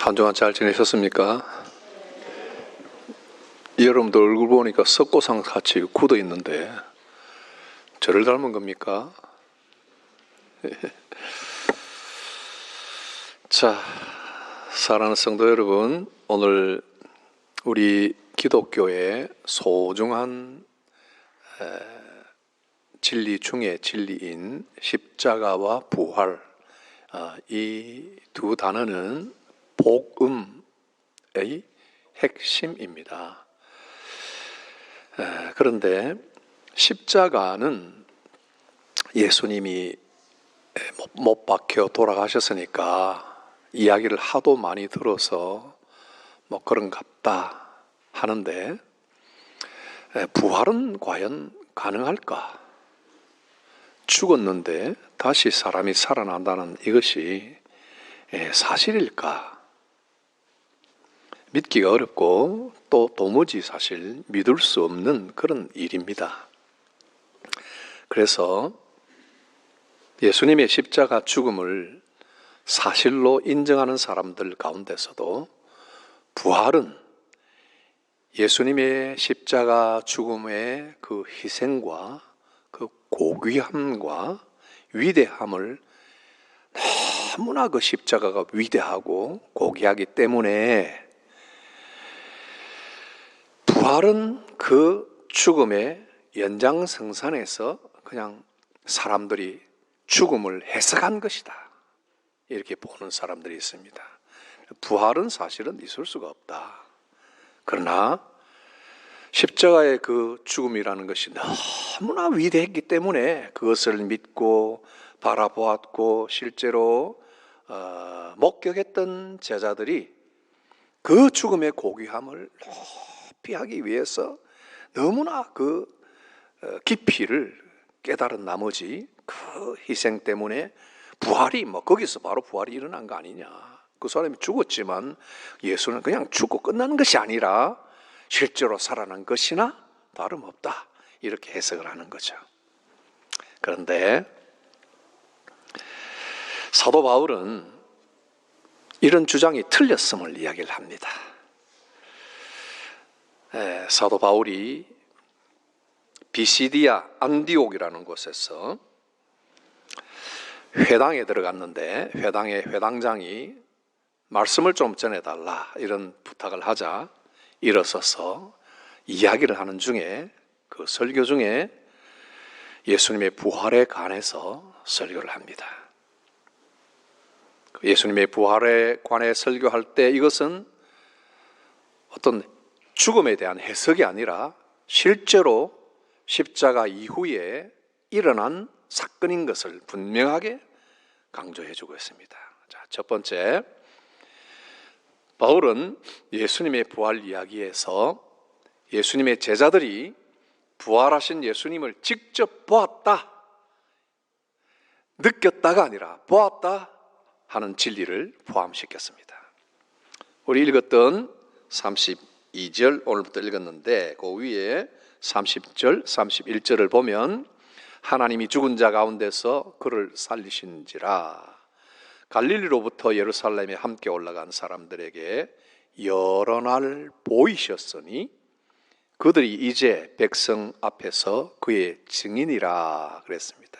한 주간 잘 지내셨습니까? 여러분들 얼굴 보니까 석고상 같이 굳어 있는데 저를 닮은 겁니까? 자, 사랑하는 성도 여러분, 오늘 우리 기독교의 소중한 진리 중의 진리인 십자가와 부활, 이 두 단어는 복음의 핵심입니다. 그런데 십자가는 예수님이 못 박혀 돌아가셨으니까 이야기를 하도 많이 들어서 뭐 그런갑다 하는데, 부활은 과연 가능할까? 죽었는데 다시 사람이 살아난다는 이것이 사실일까? 믿기가 어렵고 또 도무지 사실 믿을 수 없는 그런 일입니다. 그래서 예수님의 십자가 죽음을 사실로 인정하는 사람들 가운데서도 부활은 예수님의 십자가 죽음의 그 희생과 그 고귀함과 위대함을 너무나 그 십자가가 위대하고 고귀하기 때문에 부활은 그 죽음의 연장성산에서 그냥 사람들이 죽음을 해석한 것이다, 이렇게 보는 사람들이 있습니다. 부활은 사실은 있을 수가 없다. 그러나 십자가의 그 죽음이라는 것이 너무나 위대했기 때문에 그것을 믿고 바라보았고 실제로 목격했던 제자들이 그 죽음의 고귀함을 높이 하기 위해서 너무나 그 깊이를 깨달은 나머지 그 희생 때문에 부활이 거기서 바로 부활이 일어난 거 아니냐. 그 사람이 죽었지만 예수는 그냥 죽고 끝나는 것이 아니라 실제로 살아난 것이나 다름없다, 이렇게 해석을 하는 거죠. 그런데 사도 바울은 이런 주장이 틀렸음을 이야기를 합니다. 사도 바울이 비시디아 안디옥이라는 곳에서 회당에 들어갔는데 회당의 회당장이 말씀을 좀 전해달라 이런 부탁을 하자 일어서서 이야기를 하는 중에, 그 설교 중에 예수님의 부활에 관해서 설교를 합니다. 예수님의 부활에 관해 설교할 때 이것은 어떤 죽음에 대한 해석이 아니라 실제로 십자가 이후에 일어난 사건인 것을 분명하게 강조해 주고 있습니다. 자, 첫 번째, 바울은 예수님의 부활 이야기에서 예수님의 제자들이 부활하신 예수님을 직접 보았다, 느꼈다가 아니라 보았다 하는 진리를 포함시켰습니다. 우리 읽었던 32절 오늘부터 읽었는데 그 위에 30절, 31절을 보면 하나님이 죽은 자 가운데서 그를 살리신지라 갈릴리로부터 예루살렘에 함께 올라간 사람들에게 여러 날 보이셨으니 그들이 이제 백성 앞에서 그의 증인이라 그랬습니다.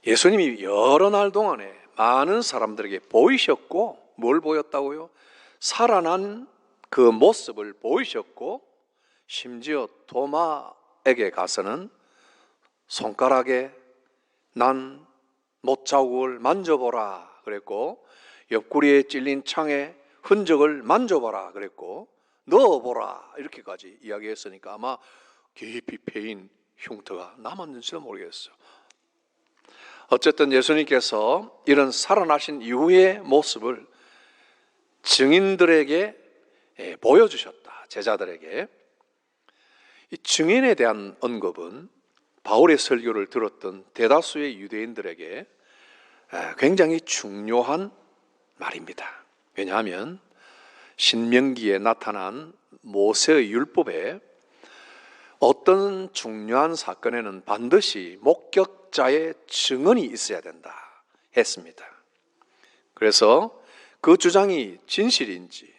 예수님이 여러 날 동안에 많은 사람들에게 보이셨고, 뭘 보였다고요? 살아난 그 모습을 보이셨고, 심지어 도마에게 가서는 손가락에 난 못자국을 만져보라 그랬고, 옆구리에 찔린 창의 흔적을 만져보라 그랬고, 넣어보라 이렇게까지 이야기했으니까 아마 깊이 패인 흉터가 남았는지도 모르겠어요. 어쨌든 예수님께서 이런 살아나신 이후의 모습을 증인들에게 보여주셨다, 제자들에게. 이 증인에 대한 언급은 바울의 설교를 들었던 대다수의 유대인들에게 굉장히 중요한 말입니다. 왜냐하면 신명기에 나타난 모세의 율법에 어떤 중요한 사건에는 반드시 목격자의 증언이 있어야 된다 했습니다. 그래서 그 주장이 진실인지,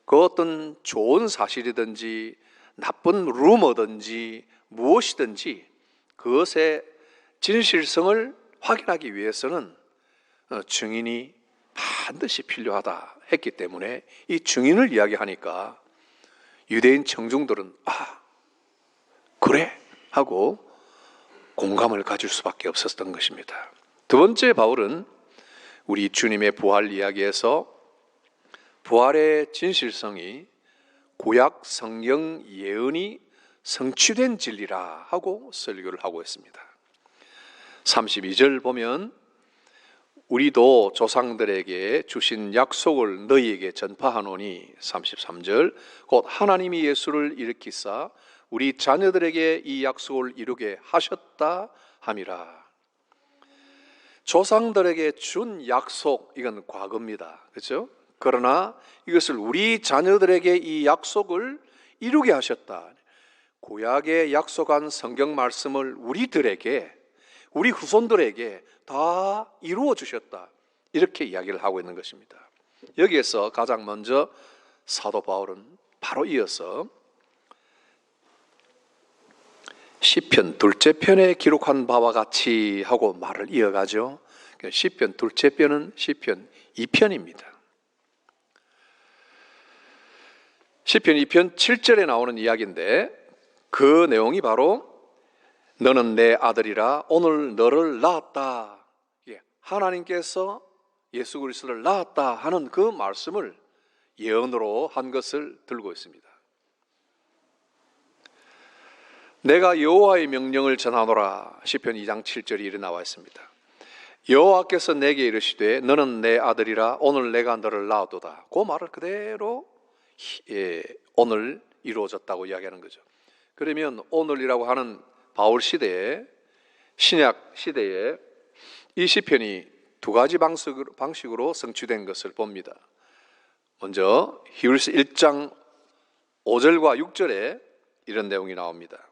그 어떤 좋은 사실이든지 나쁜 루머든지 무엇이든지 그것의 진실성을 확인하기 위해서는 증인이 반드시 필요하다 했기 때문에 이 증인을 이야기하니까 유대인 청중들은 그래 하고 공감을 가질 수밖에 없었던 것입니다. 두 번째, 바울은 우리 주님의 부활 이야기에서 부활의 진실성이 구약 성경 예언이 성취된 진리라 하고 설교를 하고 있습니다. 32절 보면 우리도 조상들에게 주신 약속을 너희에게 전파하노니, 33절 곧 하나님이 예수를 일으키사 우리 자녀들에게 이 약속을 이루게 하셨다 함이라. 조상들에게 준 약속, 이건 과거입니다. 그렇죠? 그러나 이것을 우리 자녀들에게 이 약속을 이루게 하셨다. 구약에 약속한 성경 말씀을 우리들에게, 우리 후손들에게 다 이루어 주셨다. 이렇게 이야기를 하고 있는 것입니다. 여기에서 가장 먼저 사도 바울은 바로 이어서 시편 둘째 편에 기록한 바와 같이 하고 말을 이어가죠. 시편 둘째 편은 시편 2편입니다. 시편 2편 7절에 나오는 이야기인데 그 내용이 바로 너는 내 아들이라 오늘 너를 낳았다. 하나님께서 예수 그리스도를 낳았다 하는 그 말씀을 예언으로 한 것을 들고 있습니다. 내가 여호와의 명령을 전하노라. 시편 2장 7절이 이래 나와 있습니다. 여호와께서 내게 이르시되 너는 내 아들이라 오늘 내가 너를 낳았도다. 그 말을 그대로 오늘 이루어졌다고 이야기하는 거죠. 그러면 오늘이라고 하는 바울 시대에, 신약 시대에 이 시편이 두 가지 방식으로 성취된 것을 봅니다. 먼저 히브리서 1장 5절과 6절에 이런 내용이 나옵니다.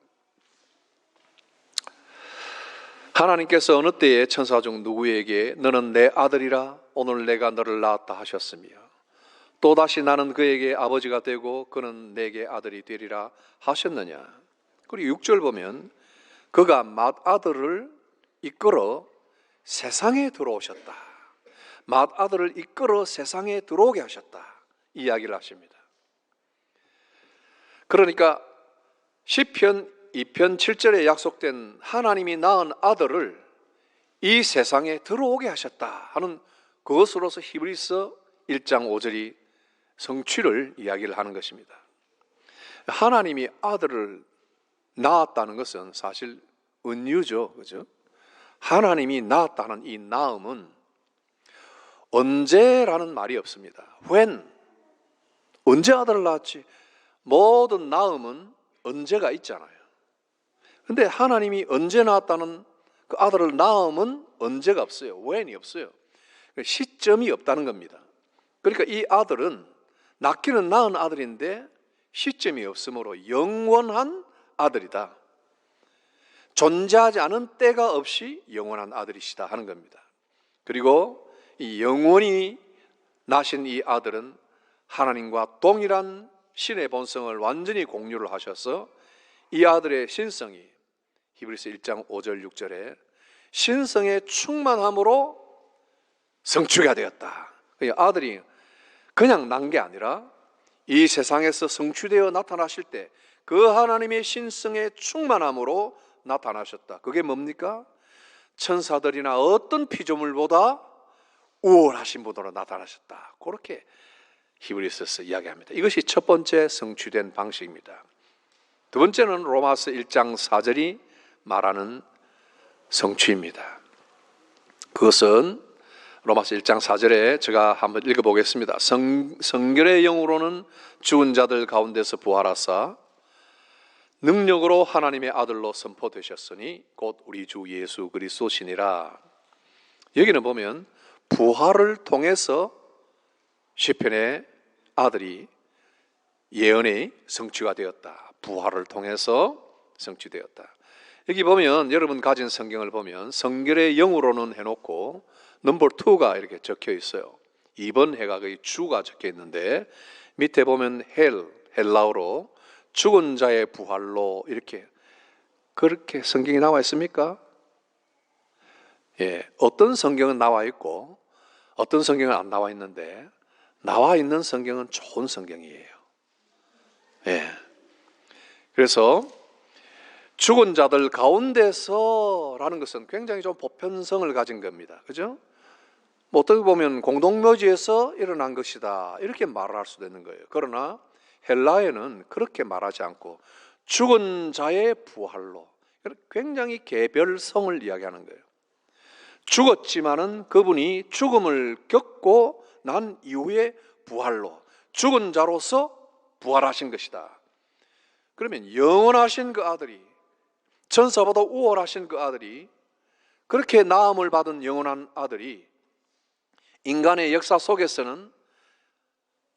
하나님께서 어느 때에 천사 중 누구에게 너는 내 아들이라 오늘 내가 너를 낳았다 하셨으며 또다시 나는 그에게 아버지가 되고 그는 내게 아들이 되리라 하셨느냐. 그리고 6절 보면 그가 맏아들을 이끌어 세상에 들어오셨다. 맏아들을 이끌어 세상에 들어오게 하셨다. 이 이야기를 하십니다. 그러니까 시편 2편 7절에 약속된 하나님이 낳은 아들을 이 세상에 들어오게 하셨다 하는 그것으로서 히브리서 1장 5절이 성취를 이야기를 하는 것입니다. 하나님이 아들을 낳았다는 것은 사실 은유죠. 그죠? 하나님이 낳았다는 이 낳음은 언제라는 말이 없습니다. when, 언제 아들을 낳았지? 모든 낳음은 언제가 있잖아요. 근데 하나님이 언제 낳았다는 그 아들을 낳음은 언제가 없어요. when이 없어요. 시점이 없다는 겁니다. 그러니까 이 아들은 낳기는 낳은 아들인데 시점이 없으므로 영원한 아들이다. 존재하지 않은 때가 없이 영원한 아들이시다 하는 겁니다. 그리고 이 영원히 나신 이 아들은 하나님과 동일한 신의 본성을 완전히 공유를 하셔서 이 아들의 신성이 히브리서 1장 5절 6절에 신성의 충만함으로 성취가 되었다. 아들이 그냥 난 게 아니라 이 세상에서 성취되어 나타나실 때 그 하나님의 신성의 충만함으로 나타나셨다. 그게 뭡니까? 천사들이나 어떤 피조물보다 우월하신 분으로 나타나셨다. 그렇게 히브리서에서 이야기합니다. 이것이 첫 번째 성취된 방식입니다. 두 번째는 로마서 1장 4절이 말하는 성취입니다. 그것은 로마서 1장 4절에 제가 한번 읽어보겠습니다. 성결의 영으로는 죽은 자들 가운데서 부활하사 능력으로 하나님의 아들로 선포되셨으니 곧 우리 주 예수 그리스도시니라. 여기는 보면 부활을 통해서 시편의 아들이 예언의 성취가 되었다. 부활을 통해서 성취되었다. 여기 보면 여러분 가진 성경을 보면 성결의 영으로는 해놓고 넘버 2가 이렇게 적혀 있어요. 2번 해가 거의 주가 적혀 있는데 밑에 보면 헬라어로 죽은 자의 부활로 이렇게 그렇게 성경이 나와 있습니까? 예, 어떤 성경은 나와 있고 어떤 성경은 안 나와 있는데 나와 있는 성경은 좋은 성경이에요. 예. 그래서 죽은 자들 가운데서라는 것은 굉장히 좀 보편성을 가진 겁니다. 그죠? 뭐 어떻게 보면 공동묘지에서 일어난 것이다 이렇게 말을 할 수도 있는 거예요. 그러나 헬라에는 그렇게 말하지 않고 죽은 자의 부활로 굉장히 개별성을 이야기하는 거예요. 죽었지만은 그분이 죽음을 겪고 난 이후에 부활로 죽은 자로서 부활하신 것이다. 그러면 영원하신 그 아들이 천사보다 우월하신 그 아들이 그렇게 나음을 받은 영원한 아들이 인간의 역사 속에서는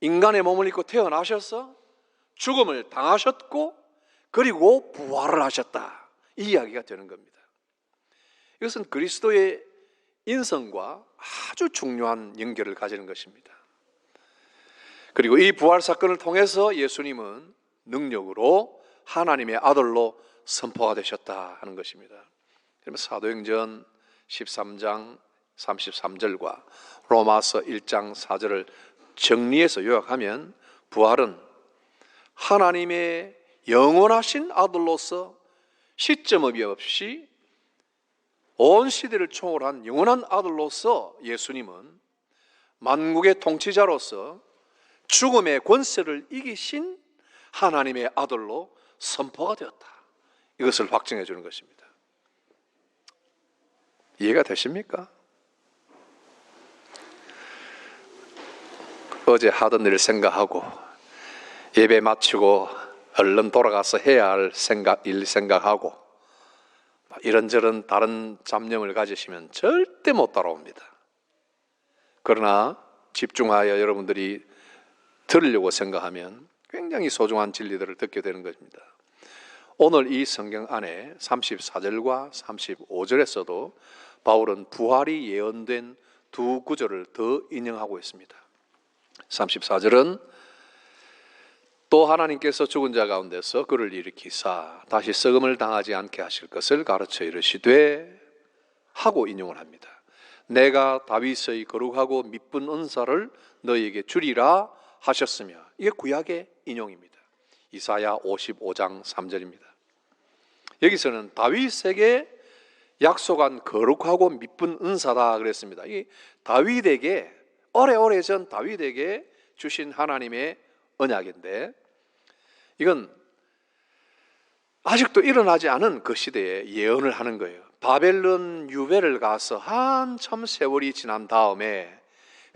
인간의 몸을 입고 태어나셔서 죽음을 당하셨고 그리고 부활을 하셨다. 이 이야기가 되는 겁니다. 이것은 그리스도의 인성과 아주 중요한 연결을 가지는 것입니다. 그리고 이 부활 사건을 통해서 예수님은 능력으로 하나님의 아들로 선포가 되셨다 하는 것입니다. 그러면 사도행전 13장 33절과 로마서 1장 4절을 정리해서 요약하면 부활은 하나님의 영원하신 아들로서 시점이 없이 온 시대를 초월한 영원한 아들로서 예수님은 만국의 통치자로서 죽음의 권세를 이기신 하나님의 아들로 선포가 되었다. 이것을 확증해 주는 것입니다. 이해가 되십니까? 어제 하던 일을 생각하고 예배 마치고 얼른 돌아가서 해야 할 일 생각하고 이런저런 다른 잡념을 가지시면 절대 못 따라옵니다. 그러나 집중하여 여러분들이 들으려고 생각하면 굉장히 소중한 진리들을 듣게 되는 것입니다. 오늘 이 성경 안에 34절과 35절에서도 바울은 부활이 예언된 두 구절을 더 인용하고 있습니다. 34절은 또 하나님께서 죽은 자 가운데서 그를 일으키사 다시 썩음을 당하지 않게 하실 것을 가르쳐 이르시되 하고 인용을 합니다. 내가 다윗의 거룩하고 미쁜 은사를 너희에게 주리라 하셨으며, 이게 구약의 인용입니다. 이사야 55장 3절입니다. 여기서는 다윗에게 약속한 거룩하고 미쁜 은사다 그랬습니다. 이 다윗에게 오래전 다윗에게 주신 하나님의 언약인데 이건 아직도 일어나지 않은 그 시대에 예언을 하는 거예요. 바벨론 유배를 가서 한참 세월이 지난 다음에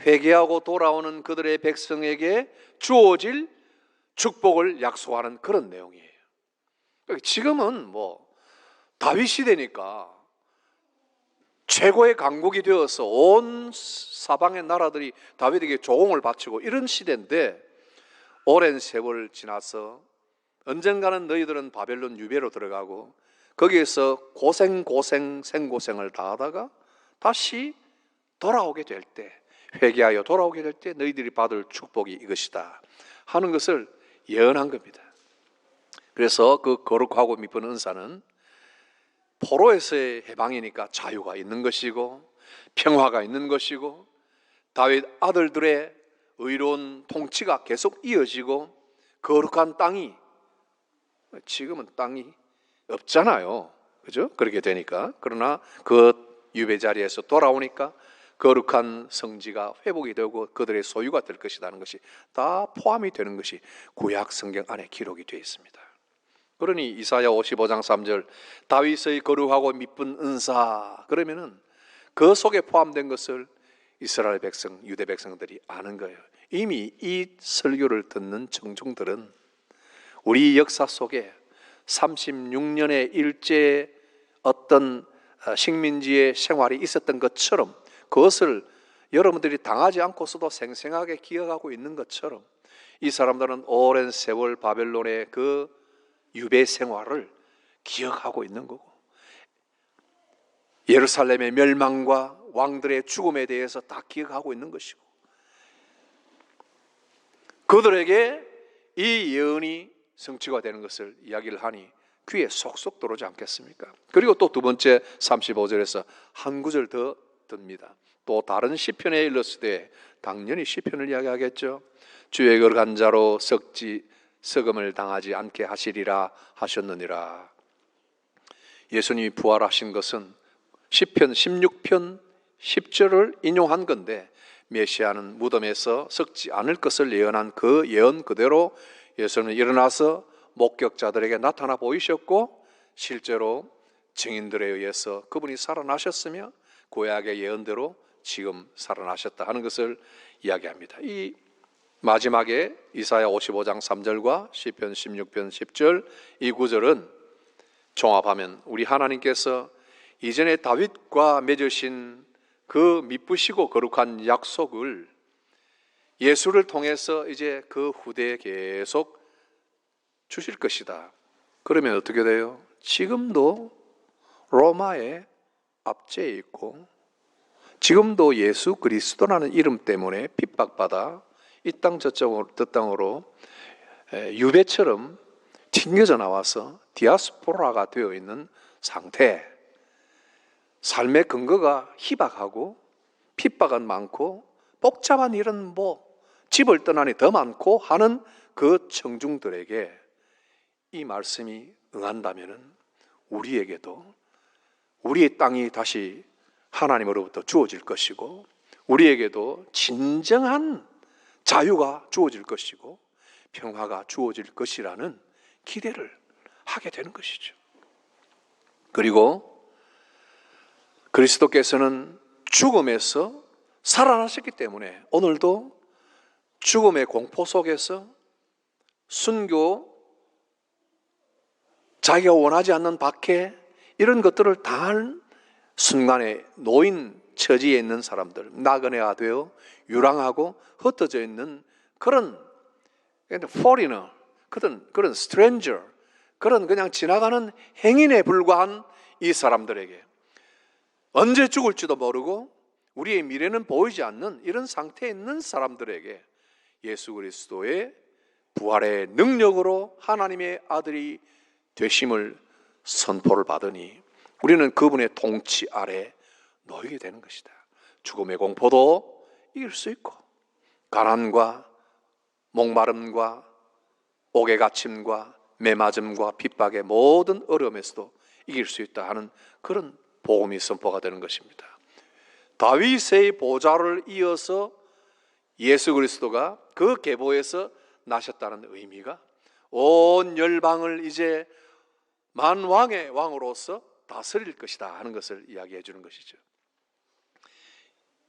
회개하고 돌아오는 그들의 백성에게 주어질 축복을 약속하는 그런 내용이에요. 지금은 뭐 다윗 시대니까 최고의 강국이 되어서 온 사방의 나라들이 다윗에게 조공을 바치고 이런 시대인데, 오랜 세월 지나서 언젠가는 너희들은 바벨론 유배로 들어가고 거기에서 생고생을 다 하다가 다시 돌아오게 될 때, 회개하여 돌아오게 될 때 너희들이 받을 축복이 이것이다 하는 것을 예언한 겁니다. 그래서 그 거룩하고 미쁜 은사는 포로에서의 해방이니까 자유가 있는 것이고 평화가 있는 것이고 다윗 아들들의 의로운 통치가 계속 이어지고 거룩한 땅이, 지금은 땅이 없잖아요. 그죠? 그렇게 되니까. 그러나 그 유배 자리에서 돌아오니까 거룩한 성지가 회복이 되고 그들의 소유가 될 것이라는 것이 다 포함이 되는 것이 구약 성경 안에 기록이 되어 있습니다. 그러니 이사야 55장 3절 다윗의 거룩하고 미쁜 은사, 그러면은 그 속에 포함된 것을 이스라엘 백성, 유대 백성들이 아는 거예요. 이미 이 설교를 듣는 청중들은 우리 역사 속에 36년의 일제 어떤 식민지의 생활이 있었던 것처럼 그것을 여러분들이 당하지 않고서도 생생하게 기억하고 있는 것처럼 이 사람들은 오랜 세월 바벨론의 그 유배 생활을 기억하고 있는 거고, 예루살렘의 멸망과 왕들의 죽음에 대해서 다 기억하고 있는 것이고, 그들에게 이 예언이 성취가 되는 것을 이야기를 하니 귀에 쏙쏙 들어오지 않겠습니까? 그리고 또 두 번째 35절에서 한 구절 더 듭니다. 또 다른 시편에 일렀을 당연히 시편을 이야기하겠죠. 주의 거룩한 자로 썩음을 당하지 않게 하시리라 하셨느니라. 예수님이 부활하신 것은 시편 16편 10절을 인용한 건데, 메시아는 무덤에서 썩지 않을 것을 예언한 그 예언 그대로 예수님은 일어나서 목격자들에게 나타나 보이셨고, 실제로 증인들에 의해서 그분이 살아나셨으며 구약의 예언대로 지금 살아나셨다 하는 것을 이야기합니다. 이 마지막에 이사야 55장 3절과 시편 16편 10절 이 구절은 종합하면 우리 하나님께서 이전에 다윗과 맺으신 그 미쁘시고 거룩한 약속을 예수를 통해서 이제 그 후대에 계속 주실 것이다. 그러면 어떻게 돼요? 지금도 로마의 압제에 있고, 지금도 예수 그리스도라는 이름 때문에 핍박받아 이 땅 저 땅으로 유배처럼 튕겨져 나와서 디아스포라가 되어 있는 상태, 삶의 근거가 희박하고 핍박은 많고 복잡한 일은 집을 떠나니 더 많고 하는 그 청중들에게 이 말씀이 응한다면 우리에게도 우리의 땅이 다시 하나님으로부터 주어질 것이고, 우리에게도 진정한 자유가 주어질 것이고 평화가 주어질 것이라는 기대를 하게 되는 것이죠. 그리고 그리스도께서는 죽음에서 살아나셨기 때문에 오늘도 죽음의 공포 속에서 순교, 자기가 원하지 않는 박해, 이런 것들을 당할 순간에 놓인 처지에 있는 사람들, 나그네가 되어 유랑하고 흩어져 있는 그런 foreigner, 그런 stranger, 그런 그냥 지나가는 행인에 불과한 이 사람들에게, 언제 죽을지도 모르고 우리의 미래는 보이지 않는 이런 상태에 있는 사람들에게 예수 그리스도의 부활의 능력으로 하나님의 아들이 되심을 선포를 받으니 우리는 그분의 통치 아래 놓이게 되는 것이다. 죽음의 공포도 이길 수 있고, 가난과 목마름과 옥의 갇힘과 매맞음과 핍박의 모든 어려움에서도 이길 수 있다 하는 그런 복음이 선포가 되는 것입니다. 다윗의 보좌를 이어서 예수 그리스도가 그 계보에서 나셨다는 의미가 온 열방을 이제 만왕의 왕으로서 다스릴 것이다 하는 것을 이야기해 주는 것이죠.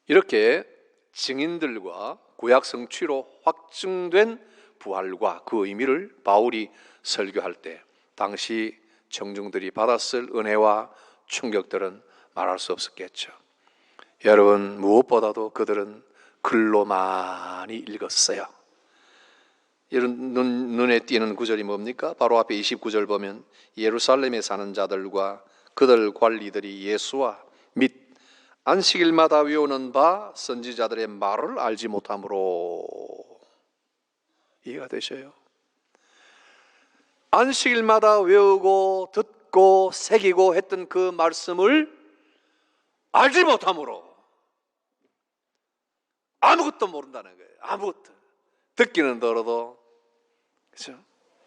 이렇게 증인들과 구약 성취로 확증된 부활과 그 의미를 바울이 설교할 때 당시 청중들이 받았을 은혜와 충격들은 말할 수 없었겠죠. 여러분, 무엇보다도 그들은 글로 많이 읽었어요. 이런 눈에 띄는 구절이 뭡니까? 바로 앞에 29절 보면 예루살렘에 사는 자들과 그들 관리들이 예수와 및 안식일마다 외우는 바 선지자들의 말을 알지 못하므로. 이해가 되셔요? 안식일마다 외우고 듣고 새기고 했던 그 말씀을 알지 못하므로, 아무것도 모른다는 거예요. 아무것도. 듣기는 들어도 그렇죠?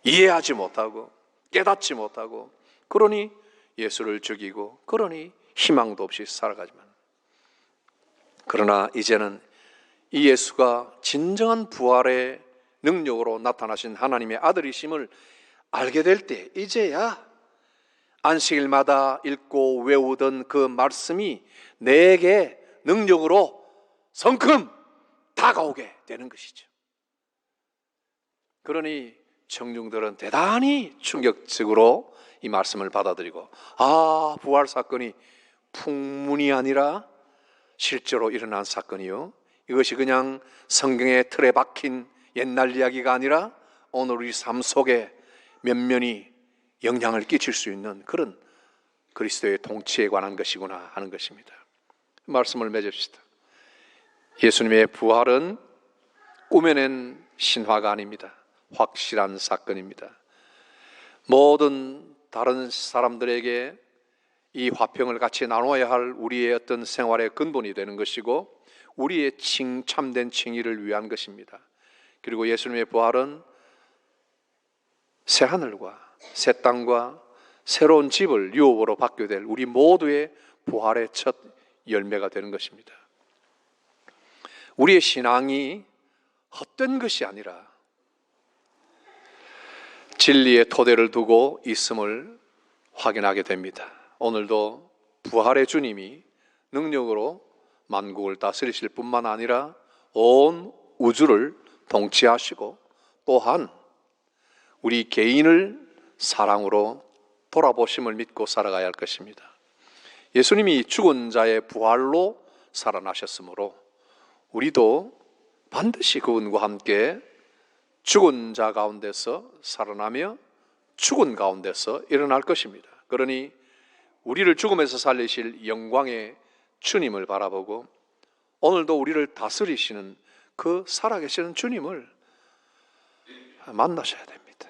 이해하지 못하고 깨닫지 못하고, 그러니 예수를 죽이고, 그러니 희망도 없이 살아가지만, 그러나 이제는 이 예수가 진정한 부활의 능력으로 나타나신 하나님의 아들이심을 알게 될 때 이제야 안식일마다 읽고 외우던 그 말씀이 내게 능력으로 성큼 다가오게 되는 것이죠. 그러니 청중들은 대단히 충격적으로 이 말씀을 받아들이고, 부활 사건이 풍문이 아니라 실제로 일어난 사건이요, 이것이 그냥 성경의 틀에 박힌 옛날 이야기가 아니라 오늘 우리 삶 속에 면면이 영향을 끼칠 수 있는 그런 그리스도의 통치에 관한 것이구나 하는 것입니다. 말씀을 맺읍시다. 예수님의 부활은 꾸며낸 신화가 아닙니다. 확실한 사건입니다. 모든 다른 사람들에게 이 화평을 같이 나눠야 할 우리의 어떤 생활의 근본이 되는 것이고 우리의 참된 칭의를 위한 것입니다. 그리고 예수님의 부활은 새 하늘과 새 땅과 새로운 집을 유업으로 받게 될 우리 모두의 부활의 첫 열매가 되는 것입니다. 우리의 신앙이 헛된 것이 아니라 진리의 토대를 두고 있음을 확인하게 됩니다. 오늘도 부활의 주님이 능력으로 만국을 다스리실 뿐만 아니라 온 우주를 통치하시고 또한 우리 개인을 사랑으로 돌아보심을 믿고 살아가야 할 것입니다. 예수님이 죽은 자의 부활로 살아나셨으므로 우리도 반드시 그분과 함께 죽은 자 가운데서 살아나며 죽은 가운데서 일어날 것입니다. 그러니 우리를 죽음에서 살리실 영광의 주님을 바라보고 오늘도 우리를 다스리시는 그 살아계시는 주님을 만나셔야 됩니다.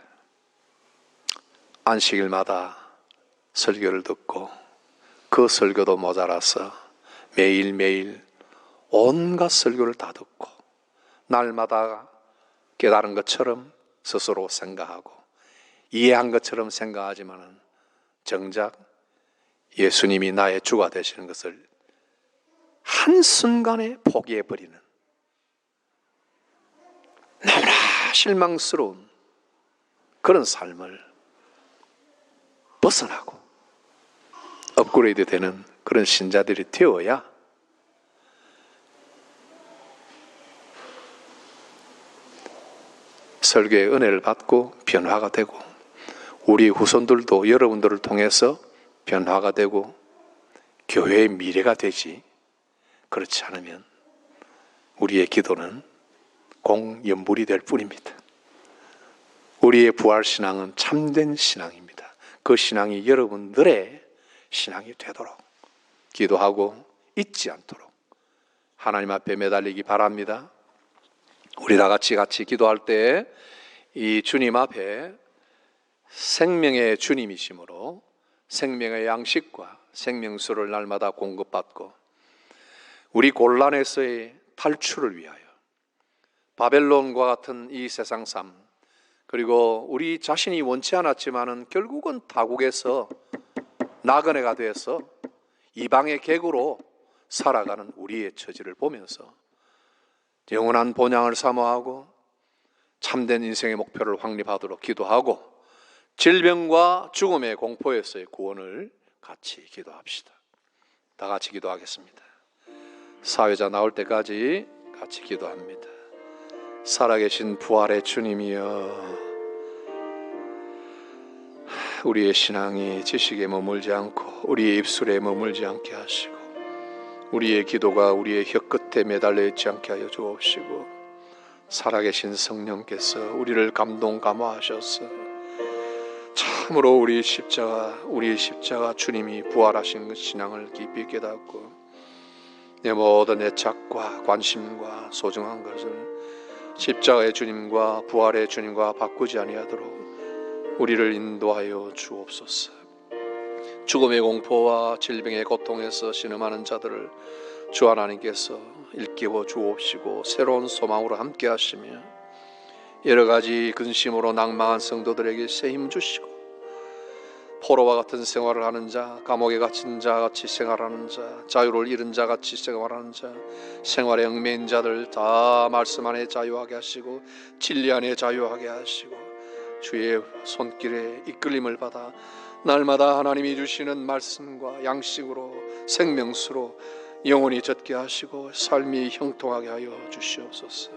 안식일마다 설교를 듣고 그 설교도 모자라서 매일매일 온갖 설교를 다 듣고 날마다 깨달은 것처럼 스스로 생각하고 이해한 것처럼 생각하지만은 정작 예수님이 나의 주가 되시는 것을 한순간에 포기해버리는 너무나 실망스러운 그런 삶을 벗어나고 업그레이드 되는 그런 신자들이 되어야 설교의 은혜를 받고 변화가 되고 우리 후손들도 여러분들을 통해서 변화가 되고 교회의 미래가 되지, 그렇지 않으면 우리의 기도는 공연불이 될 뿐입니다. 우리의 부활신앙은 참된 신앙입니다. 그 신앙이 여러분들의 신앙이 되도록 기도하고 잊지 않도록 하나님 앞에 매달리기 바랍니다. 우리 다 같이 기도할 때 이 주님 앞에 생명의 주님이시므로 생명의 양식과 생명수를 날마다 공급받고 우리 곤란에서의 탈출을 위하여 바벨론과 같은 이 세상 삶, 그리고 우리 자신이 원치 않았지만은 결국은 타국에서 나그네가 돼서 이방의 객으로 살아가는 우리의 처지를 보면서 영원한 본향을 사모하고 참된 인생의 목표를 확립하도록 기도하고 질병과 죽음의 공포에서의 구원을 같이 기도합시다. 다 같이 기도하겠습니다. 사회자 나올 때까지 같이 기도합니다. 살아계신 부활의 주님이여, 우리의 신앙이 지식에 머물지 않고 우리의 입술에 머물지 않게 하시고 우리의 기도가 우리의 혀끝에 매달려 있지 않게 하여 주옵시고 살아계신 성령께서 우리를 감동감화하셔서 참으로 우리의 십자가 주님이 부활하신 신앙을 깊이 깨닫고 내 모든 애착과 관심과 소중한 것을 십자가의 주님과 부활의 주님과 바꾸지 아니하도록 우리를 인도하여 주옵소서. 죽음의 공포와 질병의 고통에서 신음하는 자들을 주 하나님께서 일깨워 주옵시고 새로운 소망으로 함께 하시며 여러 가지 근심으로 낭망한 성도들에게 새 힘 주시고 포로와 같은 생활을 하는 자, 감옥에 갇힌 자 같이 생활하는 자, 자유를 잃은 자 같이 생활하는 자, 생활에 얽매인 자들 다 말씀 안에 자유하게 하시고 진리 안에 자유하게 하시고 주의 손길에 이끌림을 받아 날마다 하나님이 주시는 말씀과 양식으로 생명수로 영원히 젖게 하시고 삶이 형통하게 하여 주시옵소서.